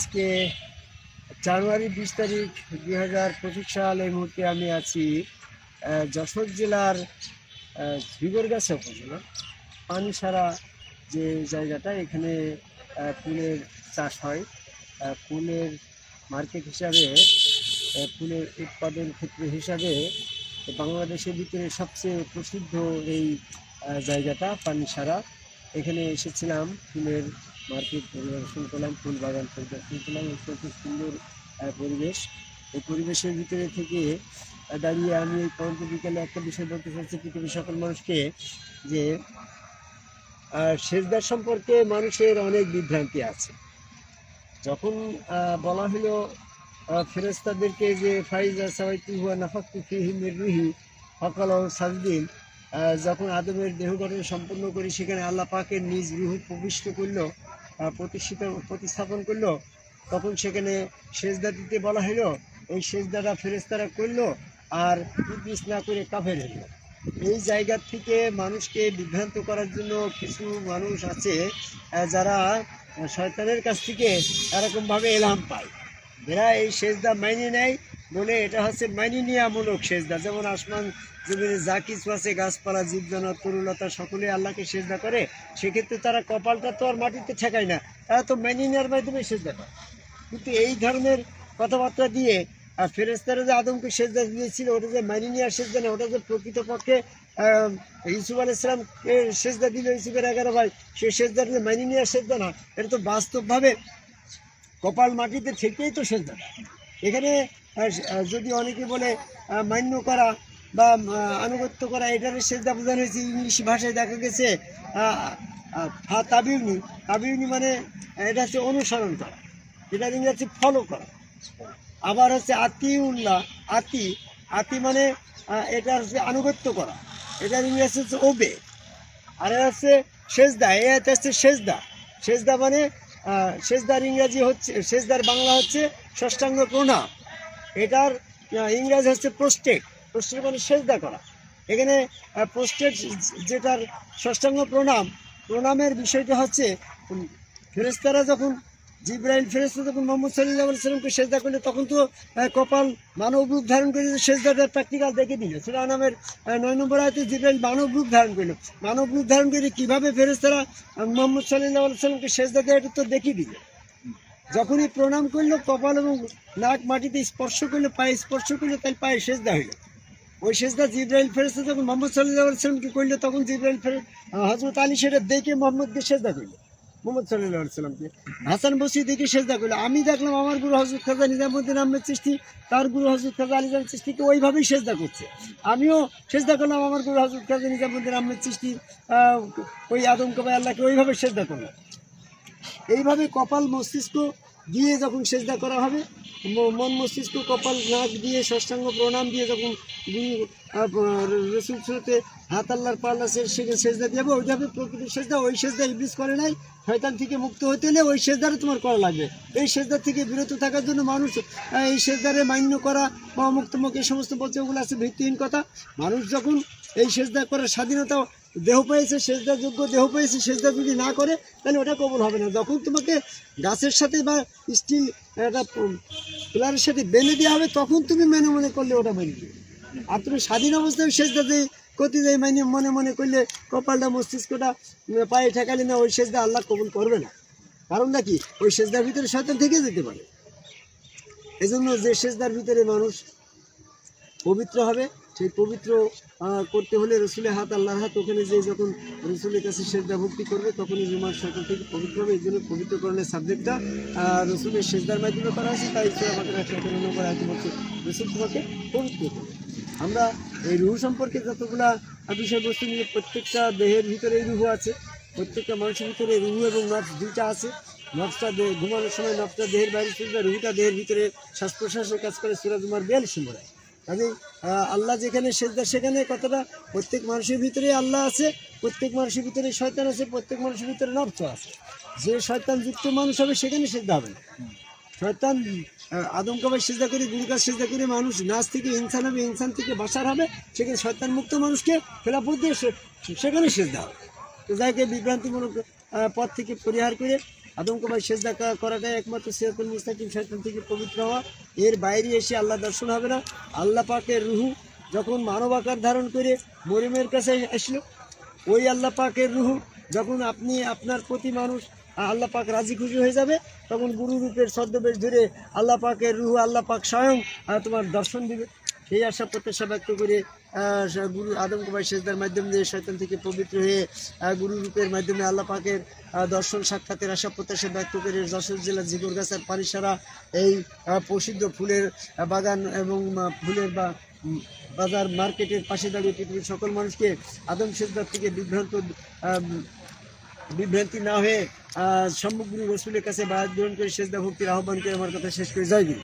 আজকে জানুয়ারি 20 তারিখ 2025 সাল। এই মুহূর্তে আমি আছি যশোর জেলার ঝিগরগাছা উপজেলা পানিসারা যে জায়গাটা, এখানে ফুলের চাষ হয়। ফুলের মার্কেট হিসাবে, ফুলের উৎপাদন ক্ষেত্র হিসাবে বাংলাদেশের ভিতরে সবচেয়ে প্রসিদ্ধ এই জায়গাটা পানিসারা। এখানে এসেছিলাম ফুলের মার্কেট পরিদর্শন করলাম, ফুল বাগান পরিদর্শন করলাম। অত্যন্ত সুন্দর পরিবেশ। এই পরিবেশের ভিতরে থেকে দাঁড়িয়ে আমি এই পর্যন্ত বিকেলে একটা বিষয় বলতে চাচ্ছি পৃথিবীর সকল মানুষকে, যে সেজদা সম্পর্কে মানুষের অনেক বিভ্রান্তি আছে। যখন বলা হলো ফেরেশতাদেরকে যে ফাইজা সাওয়াইতু ওয়া নাফাখতু ফীহি মির রূহি ফাকাউ সাজদিন, যখন আদমের দেহ গঠন সম্পন্ন করি সেখানে আল্লাহ পাকের নিজ রূহ প্রবিষ্ট করলো, প্রতিস্থাপন করলো, তখন সেখানে সেজদা দিতে বলা হলো। এই সেজদাটা ফেরেশতারা করলো আর ইবলিস না করে কাফের হলো। এই জায়গা থেকে মানুষকে বিভ্রান্ত করার জন্য কিছু মানুষ আছে যারা শয়তানের কাছ থেকে এরকমভাবে এলহাম পায়। এরা এই সেজদা মাইনে নেয় বলে এটা হচ্ছে মাইনে নেওয়ামূলক সেজদা। যেমন আসমান জমিনে যা কিছু আছে, গাছপালা, জীবজন্তু, তরুলতা, সকলে আল্লাহকে সেজদা করে। সেক্ষেত্রে তারা কপালটা তো আর মাটিতে ঠেকায় না, তারা তো মাইনে নেওয়ার মাধ্যমে সেজদা করে। কিন্তু এই ধরনের কথাবার্তা দিয়ে ফেরেশতারা যে আদমকে সেজদা দিয়েছিল, ওটা যে মাইনে নেওয়ার সেজদা না, ওটা যে প্রকৃতপক্ষে ইউসুফ আলাইহিস সালামকে সেজদা দিল, ইউসুফের 11 ভাই, সেই সেজদাটা যে মাইনে নেওয়ার সেজদা না, এটা তো বাস্তবভাবে কপাল মাটিতে ঠেকেই তো সেজদা। এখানে যদি অনেকে বলে মান্য করা বা আনুগত্য করা, এটার সেজদা বোঝানো হয়েছে। ইংলিশ ভাষায় দেখা গেছে তাবিউনি মানে এটা হচ্ছে অনুসরণ করা, এটা ইংরেজি ফলো করা। আবার হচ্ছে আতিউল্লাহ, আতি মানে এটা হচ্ছে আনুগত্য করা, এটার ইংরেজি হচ্ছে ওবে। আর এটা হচ্ছে সেজদা, এটা হচ্ছে সেজদা মানে সেজদার ইংরাজি হচ্ছে, সেজদার বাংলা হচ্ছে ষষ্ঠাঙ্গ প্রণাম। এটার ইংরাজি হচ্ছে প্রোস্টেট মানে সেজদা করা। এখানে প্রোস্টেট যেটার ষষ্ঠাঙ্গ প্রণামের বিষয়টা হচ্ছে, ফেরেশতারা যখন জিবরাইল ফেরেশতা যখন মুহাম্মদ সাল্লাল্লাহু আলাইহি ওয়াসাল্লামকে সেজদা করলে, তখন তো কপাল মানব রূপ ধারণ করে সেজদাটা প্র্যাকটিক্যাল দেখে দিল। সূরা আনামের 9 নম্বর আয়াতে জিবরাইল মানব রূপ ধারণ করলো। মানব রূপ ধারণ করে কীভাবে ফেরেশতারা মুহাম্মদ সাল্লাল্লাহু আলাইহি ওয়াসাল্লামকে সেজদা দেয়, এটা তো দেখিয়ে দিল। যখনই প্রণাম করলো, কপাল এবং নাক মাটিতে স্পর্শ করলো, পায়ে স্পর্শ করলো, তাই পায়ে সেজদা হইল। ওই সেজদা জিবরাইল ফেরেশতা যখন মুহাম্মদ সাল্লাল্লাহু আলাইহি ওয়াসাল্লামকে করলো, তখন জিবরাইল হযরত আলী সেটা দেখে মুহাম্মদকে সেজদা করলো, মুহাম্মদ সাল্লাল্লাহু আলাইহি ওয়াসাল্লামকে। হাসান বসরি দেখে সেজদা করলো। আমি দেখলাম আমার গুরু হযরত খাজা নিজামুদ্দিন আহমেদ চিশতি তার গুরু হযরত খাজা আলীজান চিশতিকে ওইভাবেই সেজদা করছে। আমিও সেজদা করলাম আমার গুরু হযরত খাজা নিজামুদ্দিন আহমেদ চিশতি ওই আদমকে বা আল্লাহকে ওইভাবে সেজদা করলাম। এইভাবে কপাল মস্তিষ্ক দিয়ে যখন সেজদা করা হবে, মন মস্তিষ্ক কপাল নাক দিয়ে ষষ্ঠাঙ্গ প্রণাম দিয়ে যখন রসুল সুরতে হাত আল্লাহর পাল্লা সেখানে সেজদা দেবে, ওইটা হবে প্রকৃত সেজদা। ওই সেজদা ইবলিস করে নাই। শয়তান থেকে মুক্ত হতে হলে ওই সেজদারে তোমার করা লাগবে। এই সেজদার থেকে বিরত থাকার জন্য মানুষ এই সেজদারে মান্য করা বা মুক্তমুখ এই সমস্ত বলছে, ওগুলো আছে ভিত্তিহীন কথা। মানুষ যখন এই সেজদা করার স্বাধীনতা দেহ পেয়েছে, সেজদার যোগ্য দেহ পেয়েছে, সেজদা যদি না করে তাহলে ওটা কবুল হবে না। যখন তোমাকে গাছের সাথে বা স্টিল একটা পিলারের সাথে বেঁধে দেওয়া হবে, তখন তুমি মনে করলে ওটা মেনে দেবে। আর তুমি স্বাধীন অবস্থায় সেজদা দিয়ে করতে যাই মনে করলে কপালটা মস্তিষ্কটা পায়ে ঠেকালে না, ওই সেজদা আল্লাহ কবুল করবে না। কারণটা কি? ওই সেজদার ভিতরে শয়তান থেকে যেতে পারে। এজন্য যে সেজদার ভিতরে মানুষ পবিত্র হবে, সেই পবিত্র করতে হলে রসুলের হাত, আল্লাহর হাত, ওখানে যে যখন রসুলের কাছে সেজদা ভক্তি করবে, তখনই জুমার শয়তান থেকে পবিত্র হবে। এই জন্য পবিত্রকরণের সাবজেক্টটা রসুলের সেজদার মাধ্যমে করা হয়েছে। তাই সূরা বাকারার 57 নম্বর আয়াতে বলছে রসুল তোমাকে পবিত্র করবে। আমরা এই রুহ সম্পর্কে যতগুলা বিষয়বস্তু নিয়ে, প্রত্যেকটা দেহের ভিতরে এই রুহ আছে, প্রত্যেকটা মানুষের ভিতরে রুহ এবং নফস দুইটা আছে। নফসটা ঘুমানোর সময় নফসটা দেহের বাইরে চলে যায়, রুহটা দেহের ভিতরে শ্বাস প্রশ্বাসের কাজ করে। সূরা জুমার 42 নম্বর আয়াত। কাজেই আল্লাহ যেখানে সেজদা, সেখানে কথাটা প্রত্যেক মানুষের ভিতরে আল্লাহ আছে, প্রত্যেক মানুষের ভিতরে শয়তান আছে, প্রত্যেক মানুষের ভিতরে নফস আছে। যে শয়তান যুক্ত মানুষ হবে সেখানে সেজদা হবে না। শয়তান আদমকে ভাই সেজদা করে, গুরু কাজ সেজদা করে মানুষ নাচ থেকে ইনসান হবে, ইনসান থেকে বাশার হবে, সেখানে শয়তান মুক্ত মানুষকে খেলাফত দিয়ে সেখানে সেজদা হবে। তো যাকে বিভ্রান্তিমূলক পথ থেকে পরিহার করে আদমকে ভাই সেজদা করাটাই একমাত্র সিরাতুল মুস্তাকিম, শয়তান থেকে পবিত্র হওয়া। এর বাইরে এসে আল্লাহ দর্শন হবে না। আল্লাহ পাকের রুহু যখন মানব আকার ধারণ করে মরিয়মের কাছে আসলো, ওই আল্লাহ পাকের রুহু যখন আপনি আপনার প্রতি মানুষ আল্লাহ পাক রাজি খুশি হয়ে যাবে, তখন গুরু রূপের ছদ্মবেশ ধরে আল্লাহ পাকের রুহু আল্লাহ পাক স্বয়ং তোমার দর্শন দিবে। সেই আশা প্রত্যাশা ব্যক্ত করে গুরু আদমকে ভাই সেজদার মাধ্যম দিয়ে শয়তান থেকে পবিত্র হয়ে গুরু রূপের মাধ্যমে আল্লাহ পাকের দর্শন সাক্ষাতের আশা প্রত্যাশা ব্যক্ত করে যশোর জেলার ঝিকরগাছার পানিসারা এই প্রসিদ্ধ ফুলের বাগান এবং ফুলের বাজার মার্কেটের পাশে দাঁড়িয়ে পৃথিবীর সকল মানুষকে আদম সেজদার থেকে বিভ্রান্তি না হয়ে সম্মুখ গুরু রসুলের কাছে বায়াত গ্রহণ করে সেজদা ভক্তির আহ্বান করে আমার কথা শেষ করে জয় গুরু।